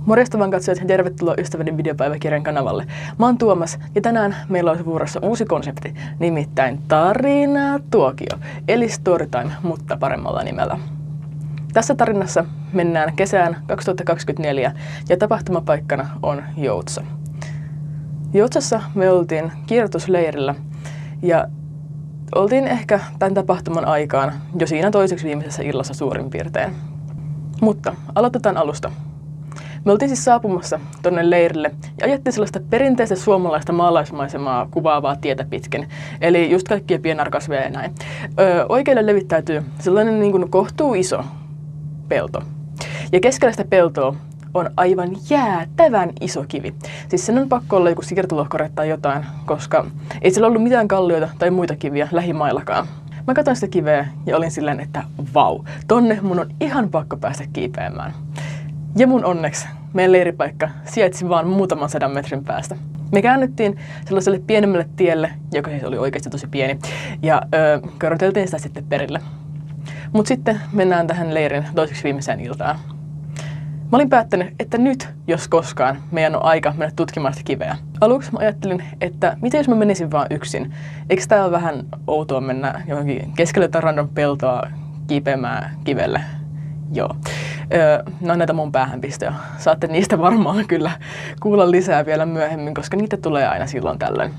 Morjesta vaan katsojat ja tervetuloa ystäväni videopäiväkirjan kanavalle. Mä oon Tuomas ja tänään meillä olisi vuorossa uusi konsepti, nimittäin Tarinatuokio, eli Storytime, mutta paremmalla nimellä. Tässä tarinassa mennään kesään 2024 ja tapahtumapaikkana on Joutsa. Joutsassa me oltiin kierrätysleirillä ja oltiin ehkä tämän tapahtuman aikaan jo siinä toiseksi viimeisessä illassa suurin piirtein. Mutta aloitetaan alusta. Me oltiin siis saapumassa tonne leirille ja ajettiin sellaista perinteistä suomalaista maalaismaisemaa kuvaavaa tietä pitkin. Eli just kaikkia pienarkasveja ja näin. Oikealle levittäytyy sellainen niin kuin kohtuu iso pelto. Ja keskellä sitä peltoa on aivan jäätävän iso kivi. Siis sen on pakko olla joku siirtolohkore tai jotain, koska ei siellä ollut mitään kallioita tai muita kiviä lähimaillakaan. Mä katsoin sitä kiveä ja olin silleen, että vau, tonne mun on ihan pakko päästä kiipeämään. Ja mun onneksi meidän leiripaikka sijaitsi vaan muutaman 100 metrin päästä. Me käännyttiin sellaiselle pienemmälle tielle, joka siis oli oikeasti tosi pieni, ja körteltiin sitä sitten perille. Mut sitten mennään tähän leirin toiseksi viimeiseen iltaan. Mä olin päättänyt, että nyt, jos koskaan, meidän on aika mennä tutkimaan sitä kiveä. Aluksi mä ajattelin, että mitä jos mä menisin vaan yksin? Eikö tää ole vähän outoa mennä johonkin keskelle jotain random peltoa kiipeämään kivelle? Joo. No näitä mun päähänpistoja. Saatte niistä varmaan kyllä kuulla lisää vielä myöhemmin, koska niitä tulee aina silloin tällöin.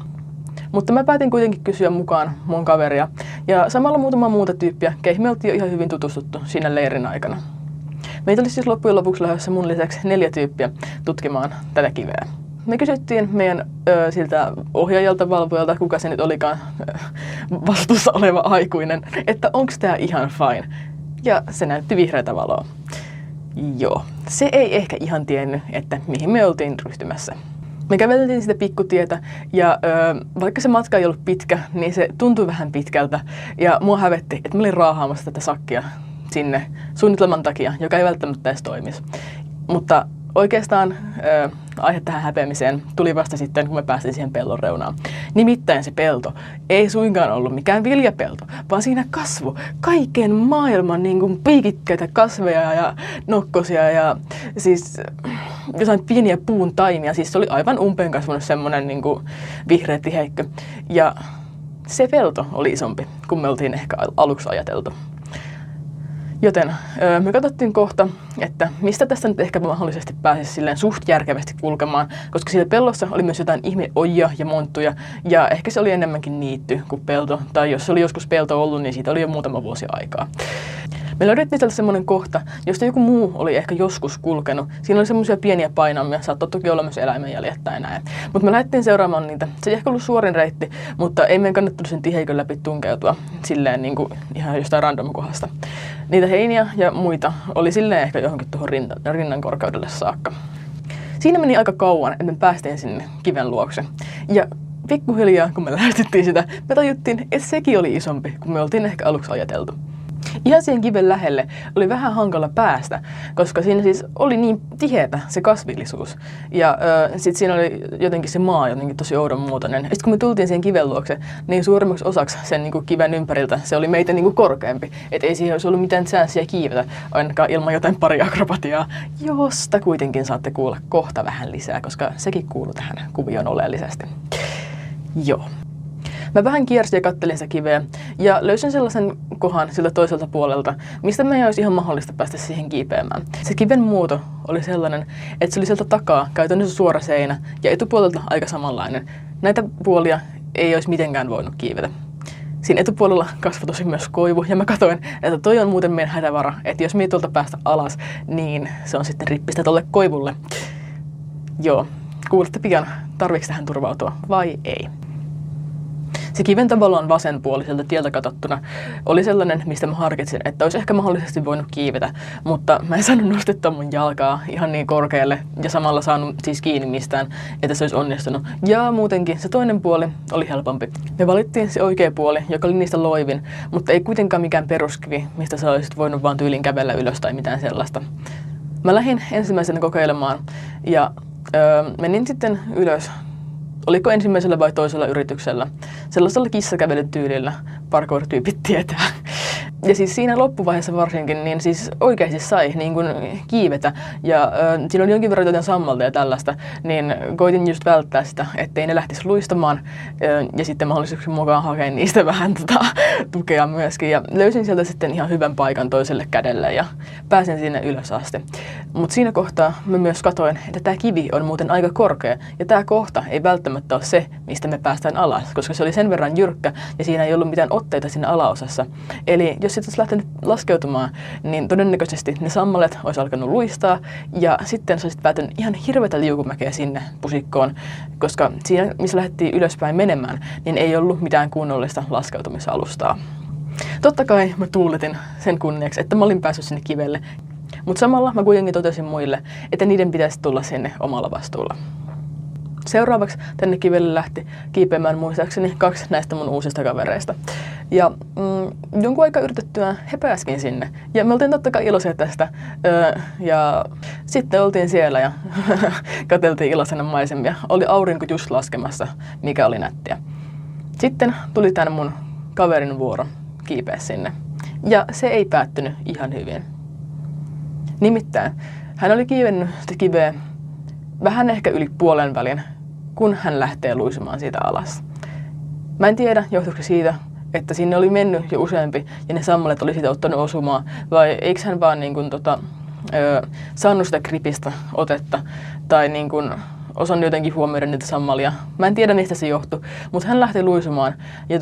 Mutta mä päätin kuitenkin kysyä mukaan mun kaveria ja samalla muutama muuta tyyppiä, keihin me oltiin jo ihan hyvin tutustuttu siinä leirin aikana. Meitä oli siis loppujen lopuksi lähdössä mun lisäksi 4 tyyppiä tutkimaan tätä kiveä. Me kysyttiin meidän siltä ohjaajalta, valvojalta, kuka se nyt olikaan vastuussa oleva aikuinen, että onks tää ihan fine. Ja se näytti vihreätä valoa. Joo, se ei ehkä ihan tiennyt, että mihin me oltiin ryhtymässä. Me käveltiin sitä pikkutietä ja vaikka se matka ei ollut pitkä, niin se tuntui vähän pitkältä. Ja mua hävetti, että mä olin raahaamassa tätä sakkia sinne suunnitelman takia, joka ei välttämättä edes toimisi. Mutta oikeastaan aihe tähän häpeämiseen tuli vasta sitten, kun me päästiin siihen pellon reunaan. Nimittäin se pelto ei suinkaan ollut mikään viljapelto, vaan siinä kasvoi kaiken maailman niin kuin piikikkäitä kasveja ja nokkosia ja siis jotain pieniä puun taimia. Siis se oli aivan umpeen kasvanut semmoinen niin kuin vihreä tiheikkö. Ja se pelto oli isompi kuin me oltiin ehkä aluksi ajateltu. Joten me katsottiin kohta, että mistä tästä nyt ehkä mahdollisesti pääsisi silleen suht järkevästi kulkemaan, koska siellä pellossa oli myös jotain ihme ojia ja monttuja, ja ehkä se oli enemmänkin niitty kuin pelto, tai jos se oli joskus pelto ollut, niin siitä oli jo muutama vuosi aikaa. Me löydettiin sieltä semmoinen kohta, josta joku muu oli ehkä joskus kulkenut. Siinä oli semmoisia pieniä painamia, saattoi toki olla myös eläimenjäljet tai näin. Mutta me lähdettiin seuraamaan niitä. Se ei ehkä ollut suorin reitti, mutta ei meidän kannattanut sen tiheikön läpi tunkeutua silleen niin kuin ihan jostain random kohdasta. Niitä heiniä ja muita oli silleen ehkä johonkin tuohon rinnan korkeudelle saakka. Siinä meni aika kauan, että me päästiin sinne kiven luokse. Ja pikkuhiljaa, kun me lähestyttiin sitä, me tajuttiin, että sekin oli isompi kuin me oltiin ehkä aluksi ajateltu. Ihan siihen kiven lähelle oli vähän hankala päästä, koska siinä siis oli niin tiheätä se kasvillisuus. Ja sitten siinä oli jotenkin se maa jotenkin tosi oudon muotoinen. Sitten kun me tultiin siihen kiven luokse, niin suurimmaksi osaksi sen niin kuin kiven ympäriltä se oli meitä niin kuin korkeampi. Että ei siihen olisi ollut mitään chanssiä kiivetä, ainakaan ilman jotain pari akrobatiaa, josta kuitenkin saatte kuulla kohta vähän lisää, koska sekin kuuluu tähän kuvioon oleellisesti. Joo. Mä vähän kiersin ja kattelin sitä kiveä ja löysin sellaisen kohan siltä toiselta puolelta, mistä meidän olisi ihan mahdollista päästä siihen kiipeämään. Se kiven muoto oli sellainen, että se oli sieltä takaa käytännössä suora seinä ja etupuolelta aika samanlainen. Näitä puolia ei olisi mitenkään voinut kiivetä. Siinä etupuolella kasvoi tosi myös koivu ja mä katsoin, että toi on muuten meidän hätävara, että jos me tuolta päästä alas, niin se on sitten rippistä tolle koivulle. Joo, kuulette pian, tarviiko tähän turvautua vai ei. Se kiven tavallaan vasenpuoliselta tieltä katsottuna oli sellainen, mistä mä harkitsin, että olisi ehkä mahdollisesti voinut kiivetä, mutta mä en saanut nostettua mun jalkaa ihan niin korkealle ja samalla saanut siis kiinni mistään, että se olisi onnistunut. Ja muutenkin se toinen puoli oli helpompi. Me valittiin se oikea puoli, joka oli niistä loivin, mutta ei kuitenkaan mikään peruskivi, mistä sä olisit voinut vaan tyylin kävellä ylös tai mitään sellaista. Mä lähdin ensimmäisenä kokeilemaan ja menin sitten ylös. Oliko ensimmäisellä vai toisella yrityksellä? Sellaisella kissakävelytyylillä parkour-tyypit tietää. Ja siis siinä loppuvaiheessa varsinkin, niin siis oikeasti sai niin kuin kiivetä. Ja siinä oli jonkin verran jotain sammalta ja tällaista, niin koitin just välttää sitä, ettei ne lähtisi luistamaan. Ja sitten mahdollisuuksien mukaan hakea niistä vähän tukea myöskin. Ja löysin sieltä sitten ihan hyvän paikan toiselle kädelle ja pääsin sinne ylös asti. Mutta siinä kohtaa mä myös katoin, että tämä kivi on muuten aika korkea. Ja tämä kohta ei välttämättä ole se, mistä me päästään alas, koska se oli sen verran jyrkkä ja siinä ei ollut mitään otteita siinä alaosassa. Eli jos sit olisi lähtenyt laskeutumaan, niin todennäköisesti ne sammalet olisi alkanut luistaa ja sitten se olisi päätynyt ihan hirveätä liukumäkeä sinne pusikkoon, koska siinä, missä lähdettiin ylöspäin menemään, niin ei ollut mitään kunnollista laskeutumisalustaa. Totta kai mä tuuletin sen kunniaksi, että mä olin päässyt sinne kivelle, mutta samalla mä kuitenkin totesin muille, että niiden pitäisi tulla sinne omalla vastuulla. Seuraavaksi tänne kivelle lähti kiipeämään muistaakseni 2 näistä mun uusista kavereista. Ja jonkun aikaa yritettyä he pääskin sinne. Ja me oltiin totta kai iloisia tästä. Ja sitten oltiin siellä ja katseltiin iloisena maisemia. Oli aurinko just laskemassa, mikä oli nättiä. Sitten tuli tämän mun kaverin vuoro kiipeä sinne. Ja se ei päättynyt ihan hyvin. Nimittäin hän oli kiivennyt sitä kiveä vähän ehkä yli puolen välin, kun hän lähtee luisumaan siitä alas. Mä en tiedä, johtuiko siitä, että sinne oli mennyt jo useampi ja ne sammalet oli siitä ottanut osumaan, vai eikö hän vaan niin kuin, saanut sitä gripistä otetta tai niin kuin, osannut jotenkin huomioida niitä sammalia. Mä en tiedä, mistä se johtui, mutta hän lähti luisumaan ja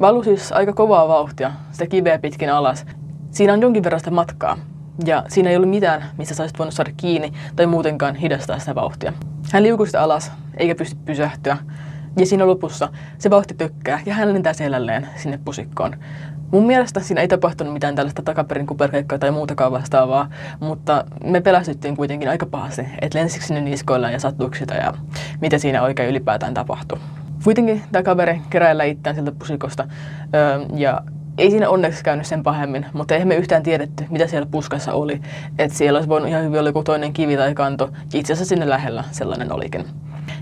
valui siis aika kovaa vauhtia sitä kiveä pitkin alas. Siinä on jonkin verran sitä matkaa. Ja siinä ei ollut mitään, missä sä olisit voinut saada kiinni tai muutenkaan hidastaa sitä vauhtia. Hän liukui sitä alas, eikä pysty pysähtyä. Ja siinä lopussa se vauhti tökkää ja hän lentää selälleen sinne pusikkoon. Mun mielestä siinä ei tapahtunut mitään tällaista takaperin kuperkeikkaa tai muutakaan vastaavaa, mutta me pelästyttiin kuitenkin aika pahasti, että lensikö sinne niskoillaan ja sattuiko sitä ja mitä siinä oikein ylipäätään tapahtui. Kuitenkin tämä kaveri keräillä itseään sieltä pusikosta ja ei siinä onneksi käynyt sen pahemmin, mutta eihän me yhtään tiedetty, mitä siellä puskassa oli. Että siellä olisi voinut ihan hyvin olla joku toinen kivi tai kanto, ja itse asiassa sinne lähellä sellainen olikin.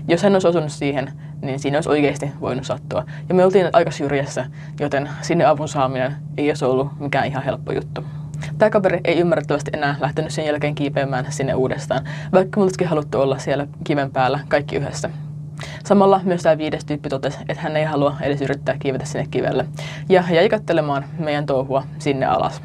Jos hän olisi osunut siihen, niin siinä olisi oikeasti voinut sattua. Ja me oltiin aika syrjässä, joten sinne avun saaminen ei olisi ollut mikään ihan helppo juttu. Tämä kaveri ei ymmärrettävästi enää lähtenyt sen jälkeen kiipeämään sinne uudestaan, vaikka me olisikin haluttu olla siellä kiven päällä kaikki yhdessä. Samalla myös tämä 5. tyyppi totesi, että hän ei halua edes yrittää kiivetä sinne kivelle ja jäi katselemaan meidän touhua sinne alas.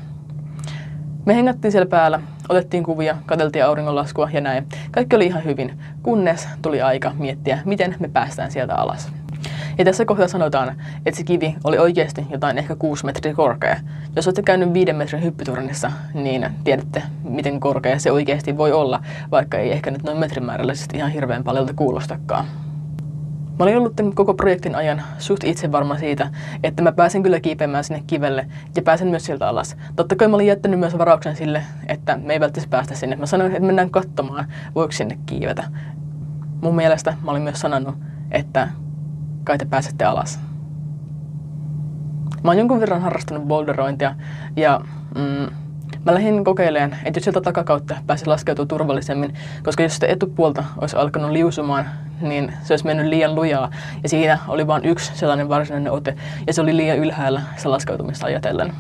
Me hengattiin siellä päällä, otettiin kuvia, katseltiin auringonlaskua ja näin. Kaikki oli ihan hyvin, kunnes tuli aika miettiä, miten me päästään sieltä alas. Ja tässä kohtaa sanotaan, että se kivi oli oikeasti jotain ehkä 6 metriä korkea. Jos olette käynyt 5 metrin hyppytornissa, niin tiedätte, miten korkea se oikeasti voi olla, vaikka ei ehkä nyt noin metrimäärällisesti ihan hirveän paljolta kuulostakaan. Mä olin ollut tämän koko projektin ajan suht itse varma siitä, että mä pääsen kyllä kiipeämään sinne kivelle ja pääsen myös sieltä alas. Totta kai mä olin jättänyt myös varauksen sille, että me ei välttämättä päästä sinne. Mä sanoin, että mennään katsomaan, voiko sinne kiivetä. Mun mielestä mä olin myös sanonut, että kai te pääsette alas. Mä oon jonkun verran harrastanut boulderointia ja mä lähdin kokeilemaan, että jos sieltä takakautta pääsi laskeutumaan turvallisemmin, koska jos sitä etupuolta olisi alkanut liusumaan, niin se olisi mennyt liian lujaa ja siinä oli vain yksi sellainen varsinainen ote ja se oli liian ylhäällä se laskeutumista ajatellen.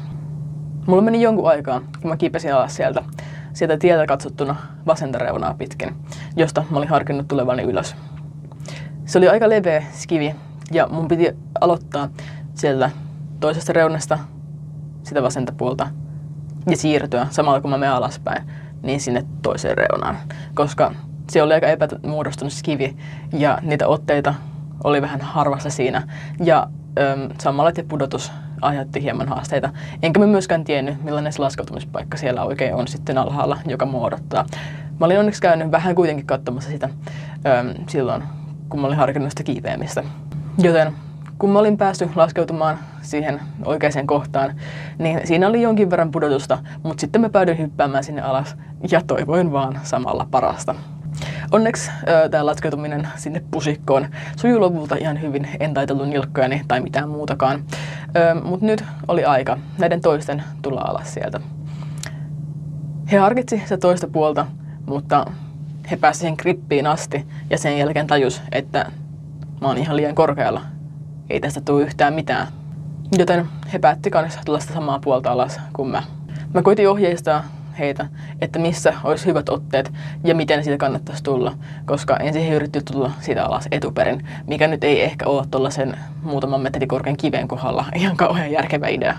Mulla meni jonkun aikaa, kun mä kiipesin alas sieltä tieltä katsottuna vasenta reunaa pitkin, josta mä olin harkinnut tulevani ylös. Se oli aika leveä skivi ja mun piti aloittaa sieltä toisesta reunasta sitä vasenta puolta ja siirtyä samalla kun mä menen alaspäin niin sinne toiseen reunaan, koska se oli aika epämuodostunut skivi ja niitä otteita oli vähän harvassa siinä ja samalla ja pudotus aiheutti hieman haasteita. Enkä mä myöskään tiennyt, millainen se laskeutumispaikka siellä oikein on sitten alhaalla, joka mua odottaa. Mä olin onneksi käynyt vähän kuitenkin katsomassa sitä silloin, kun mä olin harkinnut sitä kiipeämistä. Joten kun mä olin päässyt laskeutumaan siihen oikeaan kohtaan, niin siinä oli jonkin verran pudotusta, mutta sitten mä päädyin hyppäämään sinne alas ja toivoin vaan samalla parasta. Onneksi tämä laskeutuminen sinne pusikkoon sujui lopulta ihan hyvin, en taitellut nilkkojani tai mitään muutakaan. Mutta nyt oli aika näiden toisten tulla alas sieltä. He harkitsi sitä toista puolta, mutta he pääsivät siihen grippiin asti ja sen jälkeen tajus, että mä oon ihan liian korkealla. Ei tästä tule yhtään mitään. Joten he päätti kanssa tulla sitä samaa puolta alas kuin mä. Mä koitin ohjeistaa heitä, että missä olisi hyvät otteet ja miten siitä kannattaisi tulla, koska ensin he yrittivät tulla siitä alas etuperin, mikä nyt ei ehkä ole tuollaisen muutaman metrin korkean kiven kohdalla ihan kauhean järkevä idea.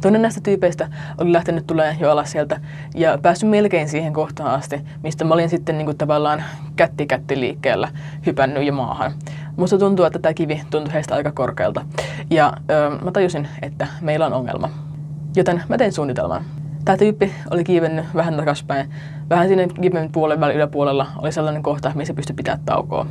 Toinen näistä tyypeistä oli lähtenyt tulemaan jo alas sieltä ja päässyt melkein siihen kohtaan asti, mistä mä olin sitten niinku tavallaan kätti liikkeellä hypännyt jo maahan. Musta tuntuu, että tämä kivi tuntui heistä aika korkealta ja mä tajusin, että meillä on ongelma. Joten mä tein suunnitelman. Tämä tyyppi oli kiivennyt vähän takaspäin. Vähän siinä kiven puolen välin yläpuolella oli sellainen kohta, missä pystyi pitämään taukoa.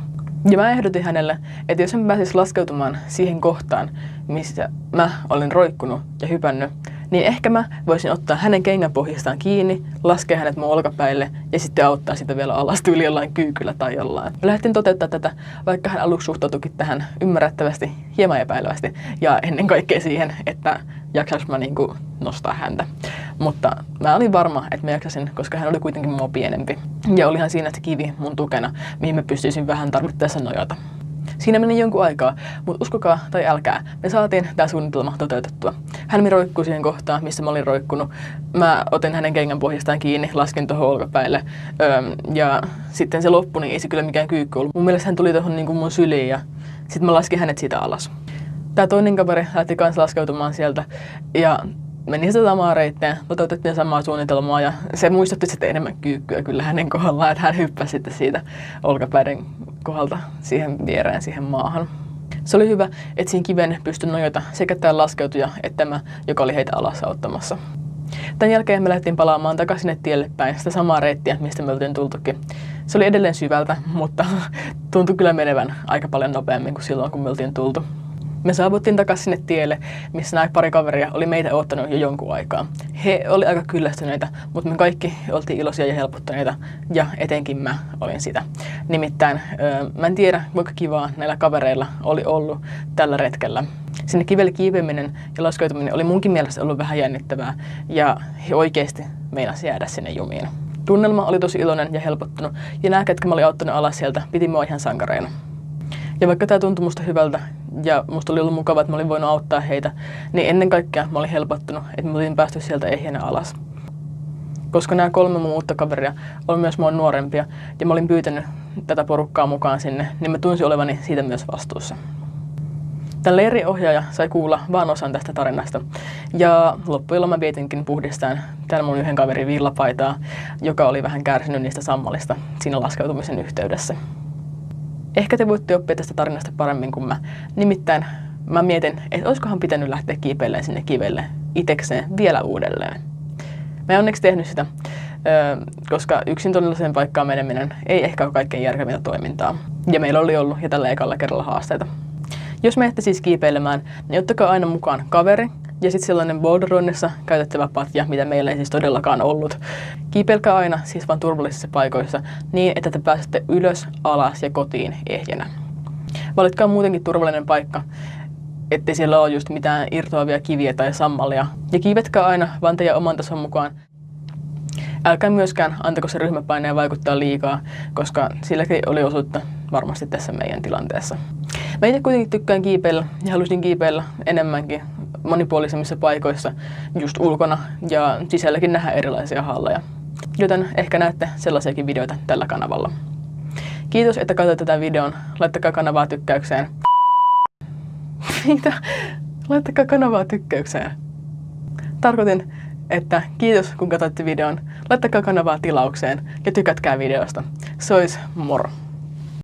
Ja mä ehdotin hänelle, että jos hän pääsisi laskeutumaan siihen kohtaan, missä mä olin roikkunut ja hypännyt, niin ehkä mä voisin ottaa hänen kengänpohjistaan kiinni, laskea hänet mun olkapäille ja sitten auttaa sitä vielä alas tyyli jollain kyykyllä tai jollain. Mä lähdettiin toteuttaa tätä, vaikka hän aluksi suhtautuikin tähän ymmärrettävästi, hieman epäilevästi ja ennen kaikkea siihen, että jaksais mä niinku nostaa häntä. Mutta mä olin varma, että mä jaksasin, koska hän oli kuitenkin mua pienempi. Ja olihan siinä se kivi mun tukena, mihin mä pystyisin vähän tarvittaessa nojata. Siinä meni jonkun aikaa, mutta uskokaa tai älkää, me saatiin tää suunnitelma toteutettua. Hän roikkui siihen kohtaan, missä mä olin roikkunut. Mä otin hänen kengän pohjastaan kiinni, laskin tuohon olkapäille. Ja sitten se loppui, niin ei se kyllä mikään kyykky ollut. Mun mielestä hän tuli tuohon niin mun syliin ja sitten mä laskin hänet siitä alas. Tää toinen kaveri lähti kanssa laskeutumaan sieltä ja meni sitä samaa reittiä, toteutettiin samaa suunnitelmaa ja se muistutti sitten enemmän kyykkyä kyllä hänen kohdallaan, että hän hyppäsi sitten siitä olkapäiden kohdalta siihen viereen, siihen maahan. Se oli hyvä, että siinä kiven pystyi nojata sekä tämä laskeutuja että mä, joka oli heitä alas auttamassa. Tämän jälkeen me lähdettiin palaamaan takaisin sinne tielle päin, sitä samaa reittiä, mistä me oltiin tultukin. Se oli edelleen syvältä, mutta tuntui kyllä menevän aika paljon nopeammin kuin silloin, kun me oltiin tultu. Me saavuttiin takaisin sinne tielle, missä nämä pari kaveria oli meitä odottanut jo jonkun aikaa. He oli aika kyllästyneitä, mutta me kaikki oltiin iloisia ja helpottuneita, ja etenkin mä olin sitä. Nimittäin mä en tiedä, kuinka kivaa näillä kavereilla oli ollut tällä retkellä. Sinne kivelle kiipeäminen ja laskeutuminen oli munkin mielestä ollut vähän jännittävää, ja he oikeasti meinasi jäädä sinne jumiin. Tunnelma oli tosi iloinen ja helpottunut, ja nämä, ketkä mä olin auttanut alas sieltä, piti mua ihan sankareina. Ja vaikka tämä tuntui musta hyvältä ja musta oli ollut mukava, että mä olin voinut auttaa heitä, niin ennen kaikkea mä olin helpottunut, että mä olin päästy sieltä ehjänä alas. Koska nämä 3 mun uutta kaveria oli myös mua nuorempia ja mä olin pyytänyt tätä porukkaa mukaan sinne, niin mä tunsin olevani siitä myös vastuussa. Tämän leirin ohjaaja sai kuulla vaan osan tästä tarinasta ja loppuilla mä vietinkin puhdistaan täällä mun yhden kaverin villapaitaa, joka oli vähän kärsinyt niistä sammalista siinä laskeutumisen yhteydessä. Ehkä te voitte oppia tästä tarinasta paremmin kuin mä. Nimittäin mä mietin, että olisikohan pitänyt lähteä kiipeilemään sinne kivelle itekseen vielä uudelleen. Mä en onneksi tehnyt sitä, koska yksin todelliseen paikkaan meneminen ei ehkä ole kaikkein järkevintä toimintaa. Ja meillä oli ollut jo tällä ekalla kerralla haasteita. Jos menette siis kiipeilemään, niin ottakaa aina mukaan kaveri ja sitten sellainen boulderoinnissa käytettävä patja, mitä meillä ei siis todellakaan ollut. Kiipeilkää aina siis vain turvallisissa paikoissa niin, että te pääsette ylös, alas ja kotiin ehjänä. Valitkaa muutenkin turvallinen paikka, ettei siellä ole just mitään irtoavia kiviä tai sammalia. Ja kiivetkää aina vaan teidän oman tason mukaan. Älkää myöskään antako se ryhmäpaineen vaikuttaa liikaa, koska silläkin oli osuutta varmasti tässä meidän tilanteessa. Mä itse kuitenkin tykkään kiipeillä ja halusin kiipeillä enemmänkin monipuolisemmissa paikoissa just ulkona ja sisälläkin nähdä erilaisia halleja. Joten ehkä näette sellaisiakin videoita tällä kanavalla. Kiitos, että katsoitte tämän videon. Laittakaa kanavaa tykkäykseen. Mitä? Laittakaa kanavaa tykkäykseen. Tarkoitin, että kiitos kun katsoitte videon. Laittakaa kanavaa tilaukseen ja tykätkää videosta. Se olisi moro.